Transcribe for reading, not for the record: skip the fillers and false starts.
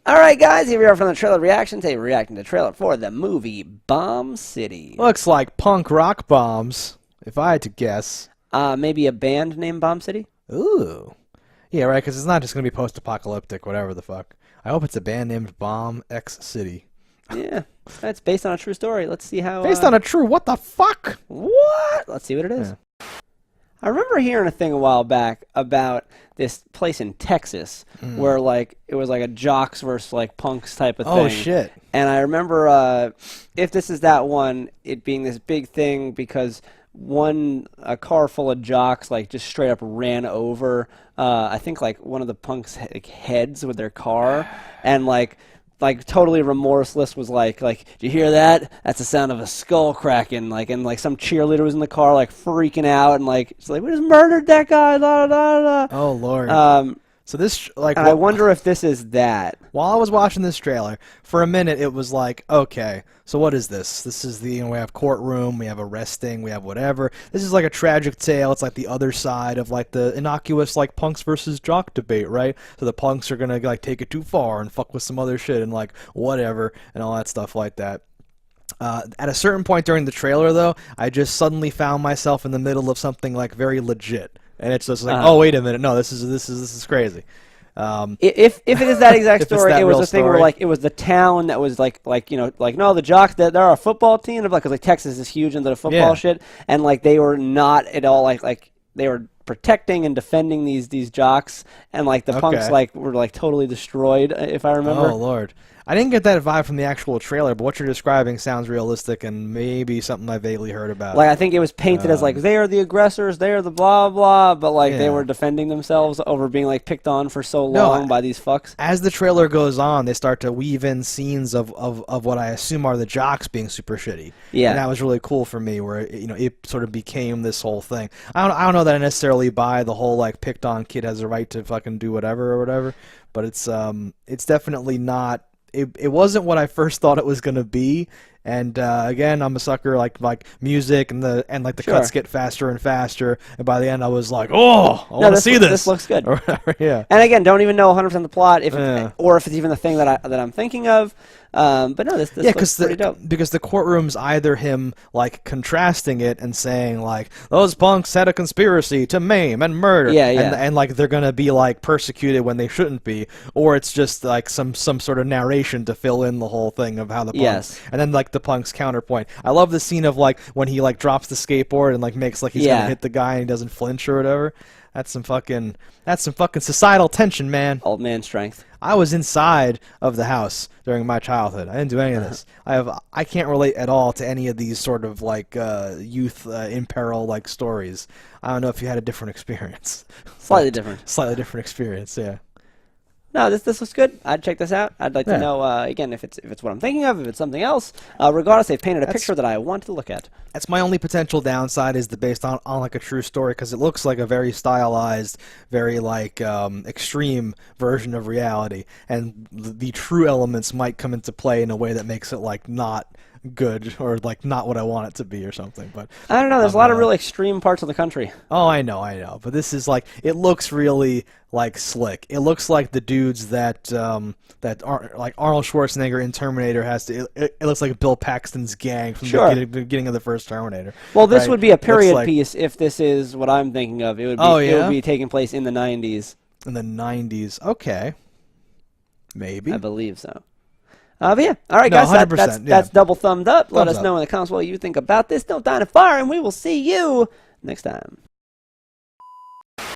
All right, guys, here we are from the trailer reaction. Today we're reacting to the trailer for the movie Bomb City. Looks like punk rock bombs, if I had to guess. Maybe a band named Bomb City? Ooh. Yeah, right, because it's not just going to be post-apocalyptic, whatever the fuck. I hope it's a band named Bomb X City. Yeah, it's based on a true story. Let's see how... Based on a true... What the fuck? What? Let's see what it is. Yeah. I remember hearing a thing a while back about this place in Texas where, like, it was like a jocks versus, like, punks type of thing. Oh, shit. And I remember, if this is that one, it being this big thing because a car full of jocks, like, just straight up ran over, I think, like, one of the punks' heads with their car. And, like totally remorseless was like, do you hear that? That's the sound of a skull cracking. Like, and like some cheerleader was in the car, like freaking out, and like, it's like, we just murdered that guy. Da, da, da. Oh Lord. So this, like, and I wonder if this is that. While I was watching this trailer, for a minute it was like, okay, so what is this? This is the, we have courtroom, we have arresting, we have whatever. This is like a tragic tale. It's like the other side of like the innocuous like punks versus jock debate, right? So the punks are gonna like take it too far and fuck with some other shit and like whatever and all that stuff like that. At a certain point during the trailer, though, I just suddenly found myself in the middle of something like very legit. And it's just like, oh, wait a minute, no, this is crazy. If it is that exact story, it was a thing where story. like it was the town that was like no, the jocks, they're a football team, because like Texas is huge into the football shit, and like they were not at all like they were protecting and defending these jocks, and like the punks like were like totally destroyed, if I remember. Oh Lord. I didn't get that vibe from the actual trailer, but what you're describing sounds realistic and maybe something I vaguely heard about. Like, I think it was painted as like, they are the aggressors, they are the blah blah, but like they were defending themselves over being like picked on for so long by these fucks. As the trailer goes on, they start to weave in scenes of what I assume are the jocks being super shitty. Yeah. And that was really cool for me, where it sort of became this whole thing. I don't know that I necessarily buy the whole like picked on kid has a right to fucking do whatever or whatever, but it's definitely not. It wasn't what I first thought it was gonna be, and again, I'm a sucker like music and the cuts get faster and faster, and by the end I was like, oh, I want to see this. This looks good. Yeah. And again, don't even know 100% the plot, or if it's even the thing that I'm thinking of. But no, this looks pretty dope. Because the courtroom's either him like contrasting it and saying like those punks had a conspiracy to maim and murder, and like they're gonna be like persecuted when they shouldn't be, or it's just like some sort of narration to fill in the whole thing of how the punks, and then like the punks counterpoint. I love the scene of like when he like drops the skateboard and like makes like he's gonna hit the guy and he doesn't flinch or whatever. That's some fucking societal tension, man. Old man strength. I was inside of the house during my childhood. I didn't do any of this. I can't relate at all to any of these sort of like youth in peril like stories. I don't know if you had a different experience. Slightly different. Slightly different experience, yeah. No, this looks good. I'd check this out. I'd like to know again if it's what I'm thinking of, if it's something else. Regardless, they've painted a picture that I want to look at. That's my only potential downside is based on like a true story, because it looks like a very stylized, very like extreme version of reality, and the true elements might come into play in a way that makes it like not good or like not what I want it to be or something. But I don't know. There's a lot of really extreme parts of the country. Oh, I know. But this is like, it looks really like slick. It looks like the dudes that like Arnold Schwarzenegger in Terminator has to. It looks like Bill Paxton's gang from the beginning of the first Terminator. Well, this would be a period piece if this is what I'm thinking of. It would be. It would be taking place in the 90s. In the 90s, okay. Maybe. I believe so. But yeah, all right, guys, that's double thumbed up. Let us know in the comments what you think about this. Don't die in a fire, and we will see you next time.